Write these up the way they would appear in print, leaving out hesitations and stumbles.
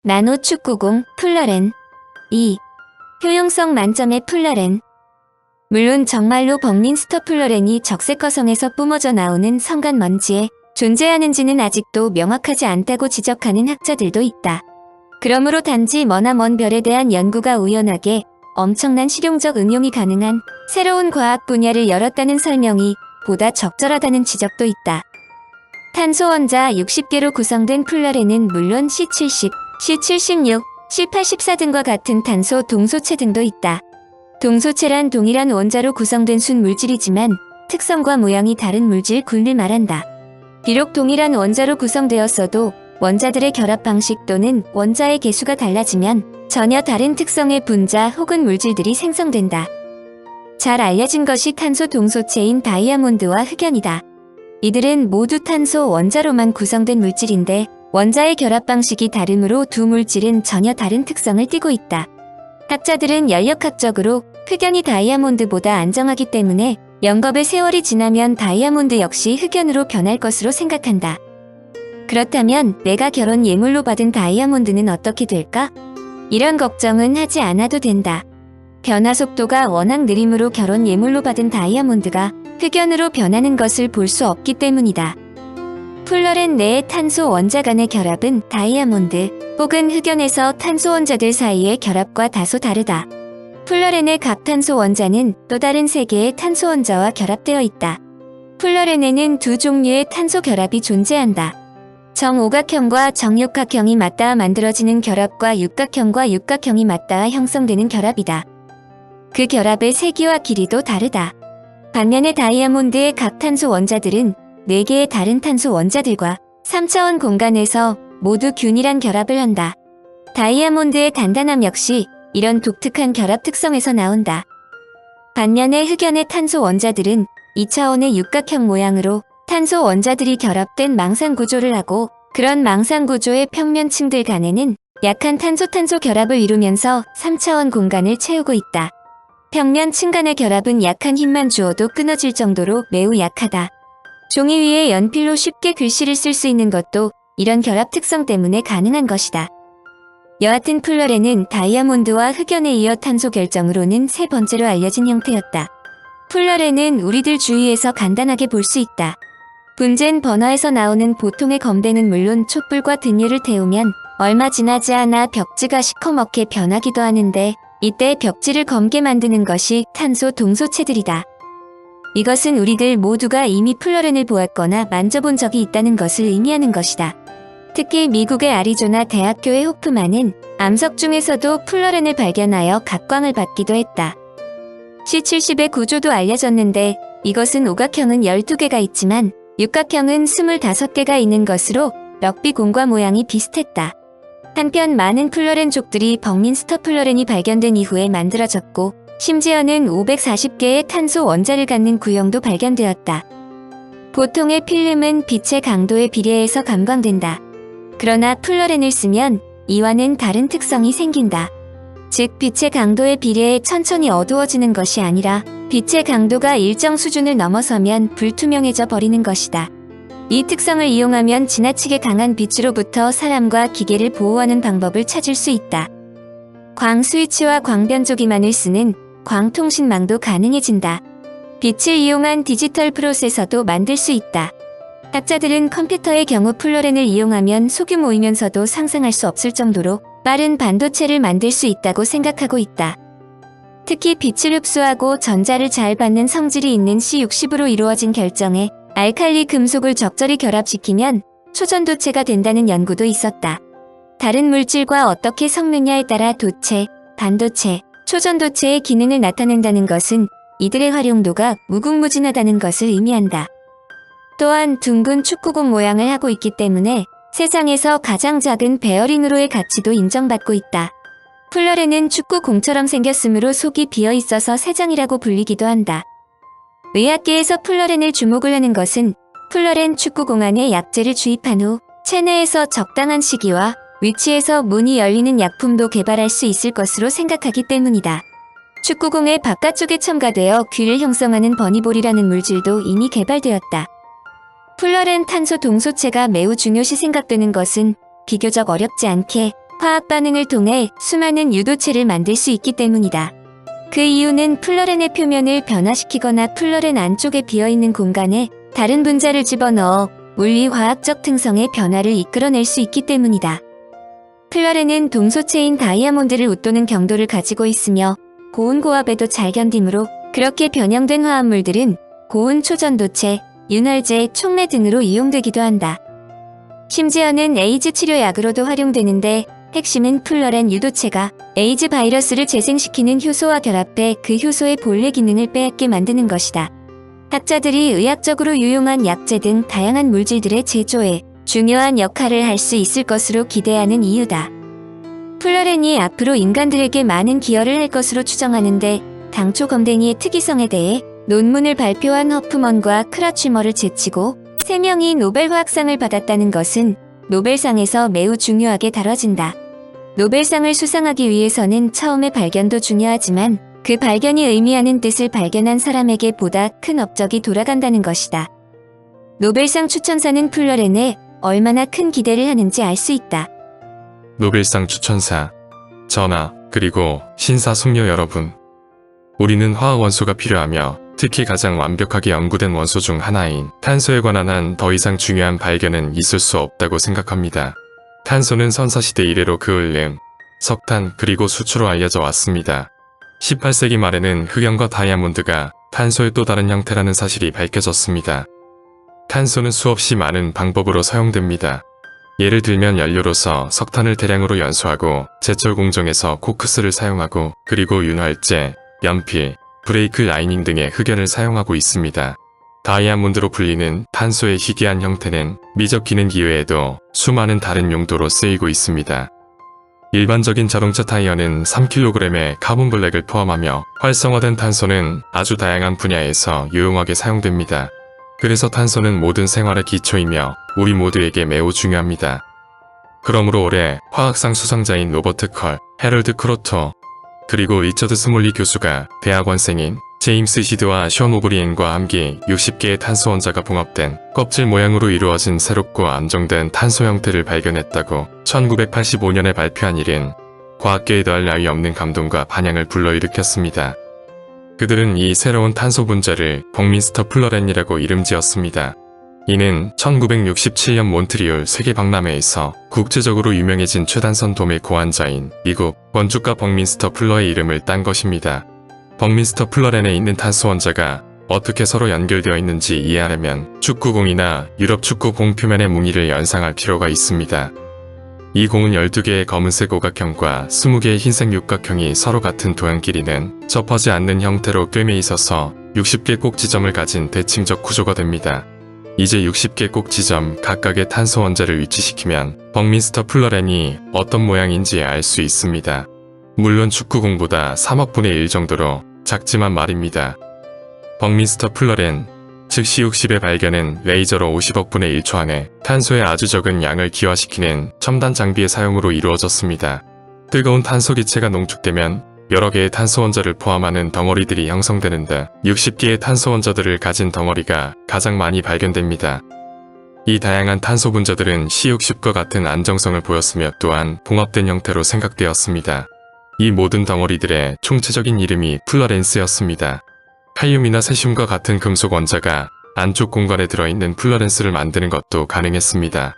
나노 축구공 플러렌. 2. 효용성 만점의 플러렌. 물론 정말로 버닝스터 플러렌이 적색거성에서 뿜어져 나오는 성간 먼지에 존재하는지는 아직도 명확하지 않다고 지적하는 학자들도 있다. 그러므로 단지 머나먼 별에 대한 연구가 우연하게 엄청난 실용적 응용이 가능한 새로운 과학 분야를 열었다는 설명이 보다 적절하다는 지적도 있다. 탄소 원자 60개로 구성된 플러렌은 물론 C70, C76, C84 등과 같은 탄소 동소체 등도 있다. 동소체란 동일한 원자로 구성된 순물질이지만 특성과 모양이 다른 물질 군을 말한다. 비록 동일한 원자로 구성되었어도 원자들의 결합 방식 또는 원자의 개수가 달라지면 전혀 다른 특성의 분자 혹은 물질들이 생성된다. 잘 알려진 것이 탄소 동소체인 다이아몬드와 흑연이다. 이들은 모두 탄소 원자로만 구성된 물질인데 원자의 결합 방식이 다르므로 두 물질은 전혀 다른 특성을 띠고 있다. 학자들은 연력학적으로 흑연이 다이아몬드보다 안정하기 때문에 영겁의 세월이 지나면 다이아몬드 역시 흑연으로 변할 것으로 생각한다. 그렇다면 내가 결혼 예물로 받은 다이아몬드는 어떻게 될까? 이런 걱정은 하지 않아도 된다. 변화 속도가 워낙 느리므로 결혼 예물로 받은 다이아몬드가 흑연으로 변하는 것을 볼 수 없기 때문이다. 플러렌 내의 탄소 원자 간의 결합은 다이아몬드 혹은 흑연에서 탄소 원자들 사이의 결합과 다소 다르다. 플러렌의 각 탄소 원자는 또 다른 세 개의 탄소 원자와 결합되어 있다. 플러렌에는 두 종류의 탄소 결합이 존재한다. 정오각형과 정육각형이 맞닿아 만들어지는 결합과 육각형과 육각형이 맞닿아 형성되는 결합이다. 그 결합의 세기와 길이도 다르다. 반면에 다이아몬드의 각 탄소 원자들은 4개의 다른 탄소 원자들과 3차원 공간에서 모두 균일한 결합을 한다. 다이아몬드의 단단함 역시 이런 독특한 결합 특성에서 나온다. 반면에 흑연의 탄소 원자들은 2차원의 육각형 모양으로 탄소 원자들이 결합된 망상 구조를 하고 그런 망상 구조의 평면층들 간에는 약한 탄소-탄소 결합을 이루면서 3차원 공간을 채우고 있다. 평면층 간의 결합은 약한 힘만 주어도 끊어질 정도로 매우 약하다. 종이 위에 연필로 쉽게 글씨를 쓸 수 있는 것도 이런 결합 특성 때문에 가능한 것이다. 여하튼 플러렌은 다이아몬드와 흑연에 이어 탄소 결정으로는 세 번째로 알려진 형태였다. 플러렌은 우리들 주위에서 간단하게 볼 수 있다. 분젠 버너에서 나오는 보통의 검대는 물론 촛불과 등유를 태우면 얼마 지나지 않아 벽지가 시커멓게 변하기도 하는데 이때 벽지를 검게 만드는 것이 탄소 동소체들이다. 이것은 우리들 모두가 이미 플러렌을 보았거나 만져본 적이 있다는 것을 의미하는 것이다. 특히 미국의 아리조나 대학교의 호프만은 암석 중에서도 플러렌을 발견하여 각광을 받기도 했다. C70의 구조도 알려졌는데 이것은 오각형은 12개가 있지만 육각형은 25개가 있는 것으로 럭비 공과 모양이 비슷했다. 한편 많은 플러렌족들이 버닝스터 플러렌이 발견된 이후에 만들어졌고 심지어는 540개의 탄소 원자를 갖는 구형도 발견되었다. 보통의 필름은 빛의 강도에 비례해서 감광된다. 그러나 플러렌을 쓰면 이와는 다른 특성이 생긴다. 즉 빛의 강도에 비례해 천천히 어두워지는 것이 아니라 빛의 강도가 일정 수준을 넘어서면 불투명해져 버리는 것이다. 이 특성을 이용하면 지나치게 강한 빛으로부터 사람과 기계를 보호하는 방법을 찾을 수 있다. 광 스위치와 광변조기만을 쓰는 광통신망도 가능해진다. 빛을 이용한 디지털 프로세서도 만들 수 있다. 학자들은 컴퓨터의 경우 플러렌을 이용하면 소규모이면서도 상상할 수 없을 정도로 빠른 반도체를 만들 수 있다고 생각하고 있다. 특히 빛을 흡수하고 전자를 잘 받는 성질이 있는 C60으로 이루어진 결정에 알칼리 금속을 적절히 결합시키면 초전도체가 된다는 연구도 있었다. 다른 물질과 어떻게 섞느냐에 따라 도체, 반도체, 초전도체의 기능을 나타낸다는 것은 이들의 활용도가 무궁무진하다는 것을 의미한다. 또한 둥근 축구공 모양을 하고 있기 때문에 세상에서 가장 작은 베어링으로의 가치도 인정받고 있다. 플러렌은 축구공처럼 생겼으므로 속이 비어있어서 세장이라고 불리기도 한다. 의학계에서 플러렌을 주목을 하는 것은 플러렌 축구공 안에 약재를 주입한 후 체내에서 적당한 시기와 위치에서 문이 열리는 약품도 개발할 수 있을 것으로 생각하기 때문이다. 축구공의 바깥쪽에 첨가되어 귀를 형성하는 버니볼이라는 물질도 이미 개발되었다. 플러렌 탄소 동소체가 매우 중요시 생각되는 것은 비교적 어렵지 않게 화학 반응을 통해 수많은 유도체를 만들 수 있기 때문이다. 그 이유는 플러렌의 표면을 변화시키거나 플러렌 안쪽에 비어있는 공간에 다른 분자를 집어넣어 물리 화학적 특성의 변화를 이끌어낼 수 있기 때문이다. 플러렌은 동소체인 다이아몬드를 웃도는 경도를 가지고 있으며 고온 고압에도 잘 견디므로 그렇게 변형된 화합물들은 고온 초전도체, 윤활제, 촉매 등으로 이용되기도 한다. 심지어는 에이즈 치료약으로도 활용되는데 핵심은 플러렌 유도체가 에이즈 바이러스를 재생시키는 효소와 결합해 그 효소의 본래 기능을 빼앗게 만드는 것이다. 학자들이 의학적으로 유용한 약재 등 다양한 물질들의 제조에 중요한 역할을 할 수 있을 것으로 기대하는 이유다. 플러렌이 앞으로 인간들에게 많은 기여를 할 것으로 추정하는데 당초 검댕이의 특이성에 대해 논문을 발표한 허프먼과 크라취머를 제치고 3명이 노벨 화학상을 받았다는 것은 노벨상에서 매우 중요하게 다뤄진다. 노벨상을 수상하기 위해서는 처음의 발견도 중요하지만 그 발견이 의미하는 뜻을 발견한 사람에게 보다 큰 업적이 돌아간다는 것이다. 노벨상 추천사는 플러렌에 얼마나 큰 기대를 하는지 알 수 있다. 노벨상 추천사, 전하, 그리고 신사숙녀 여러분. 우리는 화학 원소가 필요하며 특히 가장 완벽하게 연구된 원소 중 하나인 탄소에 관한 한 더 이상 중요한 발견은 있을 수 없다고 생각합니다. 탄소는 선사시대 이래로 그을름, 석탄 그리고 수초로 알려져 왔습니다. 18세기 말에는 흑연과 다이아몬드가 탄소의 또 다른 형태라는 사실이 밝혀졌습니다. 탄소는 수없이 많은 방법으로 사용됩니다. 예를 들면 연료로서 석탄을 대량으로 연소하고 제철 공정에서 코크스를 사용하고 그리고 윤활제, 연필, 브레이크 라이닝 등의 흑연을 사용하고 있습니다. 다이아몬드로 불리는 탄소의 희귀한 형태는 미적 기능 이외에도 수많은 다른 용도로 쓰이고 있습니다. 일반적인 자동차 타이어는 3kg의 카본블랙을 포함하며 활성화된 탄소는 아주 다양한 분야에서 유용하게 사용됩니다. 그래서 탄소는 모든 생활의 기초이며 우리 모두에게 매우 중요합니다. 그러므로 올해 화학상 수상자인 로버트 컬, 해럴드 크로터, 그리고 리처드 스몰리 교수가 대학원생인 제임스 시드와 션 오브리엔과 함께 60개의 탄소 원자가 봉합된 껍질 모양으로 이루어진 새롭고 안정된 탄소 형태를 발견했다고 1985년에 발표한 일은 과학계에 더할 나위 없는 감동과 반향을 불러일으켰습니다. 그들은 이 새로운 탄소 분자를 벅민스터 플러렌이라고 이름지었습니다. 이는 1967년 몬트리올 세계박람회에서 국제적으로 유명해진 최단선 도매 고환자인 미국 건축가 벅민스터 플러의 이름을 딴 것입니다. 벅민스터 플러렌에 있는 탄소 원자가 어떻게 서로 연결되어 있는지 이해하려면 축구공이나 유럽 축구공 표면의 무늬를 연상할 필요가 있습니다. 이 공은 12개의 검은색 오각형과 20개의 흰색 육각형이 서로 같은 도형끼리는 접하지 않는 형태로 꿰매 있어서 60개 꼭 지점을 가진 대칭적 구조가 됩니다. 이제 60개 꼭 지점 각각의 탄소 원자를 위치시키면 벅민스터 플러렌이 어떤 모양인지 알 수 있습니다. 물론 축구공보다 3억 분의 1 정도로 작지만 말입니다. 벅민스터 플러렌, 즉 C60의 발견은 레이저로 50억 분의 1초 안에 탄소의 아주 적은 양을 기화시키는 첨단 장비의 사용으로 이루어졌습니다. 뜨거운 탄소 기체가 농축되면 여러 개의 탄소 원자를 포함하는 덩어리들이 형성되는데 60개의 탄소 원자들을 가진 덩어리가 가장 많이 발견됩니다. 이 다양한 탄소 분자들은 C60과 같은 안정성을 보였으며 또한 봉합된 형태로 생각되었습니다. 이 모든 덩어리들의 총체적인 이름이 플러렌스였습니다. 칼륨이나 세슘과 같은 금속 원자가 안쪽 공간에 들어있는 플러렌스를 만드는 것도 가능했습니다.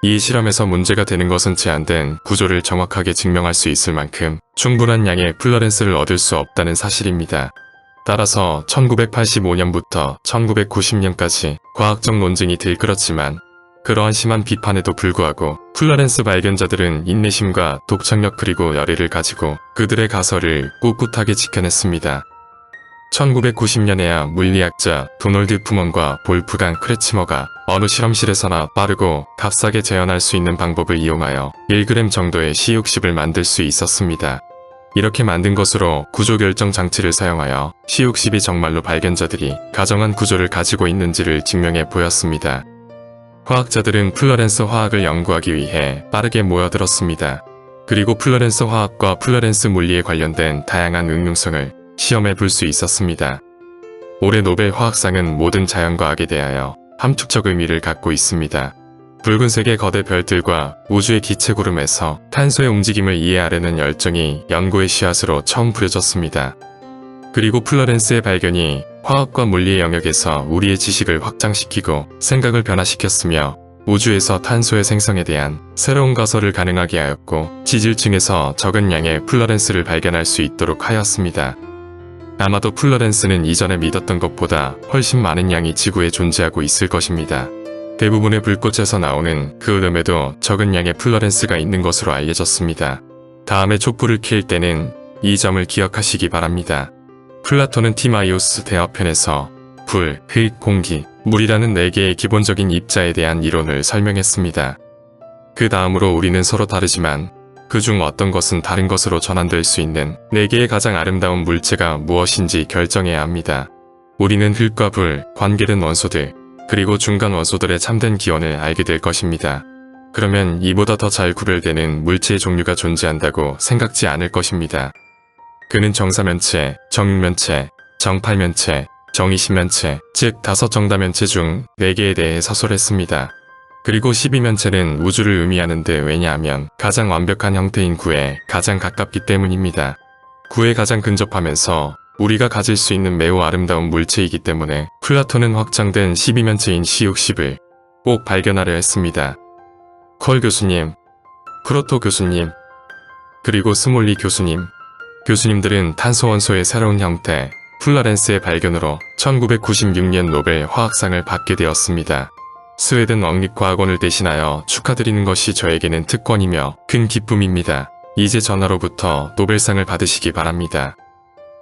이 실험에서 문제가 되는 것은 제한된 구조를 정확하게 증명할 수 있을 만큼 충분한 양의 플러렌스를 얻을 수 없다는 사실입니다. 따라서 1985년부터 1990년까지 과학적 논쟁이 들끓었지만 그러한 심한 비판에도 불구하고 플러렌스 발견자들은 인내심과 독창력 그리고 열의를 가지고 그들의 가설을 꿋꿋하게 지켜냈습니다. 1990년에야 물리학자 도널드 푸먼과 볼프강 크레치머가 어느 실험실에서나 빠르고 값싸게 재현할 수 있는 방법을 이용하여 1g 정도의 C60을 만들 수 있었습니다. 이렇게 만든 것으로 구조 결정 장치를 사용하여 C60이 정말로 발견자들이 가정한 구조를 가지고 있는지를 증명해 보였습니다. 화학자들은 플러렌스 화학을 연구하기 위해 빠르게 모여들었습니다. 그리고 플러렌스 화학과 플러렌스 물리에 관련된 다양한 응용성을 시험해 볼 수 있었습니다. 올해 노벨 화학상은 모든 자연과학에 대하여 함축적 의미를 갖고 있습니다. 붉은색의 거대 별들과 우주의 기체구름에서 탄소의 움직임을 이해하려는 열정이 연구의 씨앗으로 처음 부려졌습니다. 그리고 플로렌스의 발견이 화학과 물리의 영역에서 우리의 지식을 확장시키고 생각을 변화시켰으며 우주에서 탄소의 생성에 대한 새로운 가설을 가능하게 하였고 지질층에서 적은 양의 플로렌스를 발견할 수 있도록 하였습니다. 아마도 플로렌스는 이전에 믿었던 것보다 훨씬 많은 양이 지구에 존재하고 있을 것입니다. 대부분의 불꽃에서 나오는 그 어둠에도 적은 양의 플로렌스가 있는 것으로 알려졌습니다. 다음에 촛불을 켤 때는 이 점을 기억하시기 바랍니다. 플라톤은 티마이오스 대화편에서 불, 흙, 공기, 물이라는 4개의 기본적인 입자에 대한 이론을 설명했습니다. 그 다음으로 우리는 서로 다르지만 그중 어떤 것은 다른 것으로 전환될 수 있는 4개의 가장 아름다운 물체가 무엇인지 결정해야 합니다. 우리는 흙과 불, 관계된 원소들, 그리고 중간 원소들의 참된 기원을 알게 될 것입니다. 그러면 이보다 더 잘 구별되는 물체의 종류가 존재한다고 생각지 않을 것입니다. 그는 정사면체, 정육면체, 정팔면체, 정이십면체, 즉 5정다면체 중 4개에 대해 서술했습니다. 그리고 12면체는 우주를 의미하는데 왜냐하면 가장 완벽한 형태인 구에 가장 가깝기 때문입니다. 구에 가장 근접하면서 우리가 가질 수 있는 매우 아름다운 물체이기 때문에 플라톤은 확장된 12면체인 C60을 꼭 발견하려 했습니다. 콜 교수님, 크로토 교수님, 그리고 스몰리 교수님, 교수님들은 탄소 원소의 새로운 형태, 플로렌스의 발견으로 1996년 노벨 화학상을 받게 되었습니다. 스웨덴 왕립과학원을 대신하여 축하드리는 것이 저에게는 특권이며 큰 기쁨입니다. 이제 전하로부터 노벨상을 받으시기 바랍니다.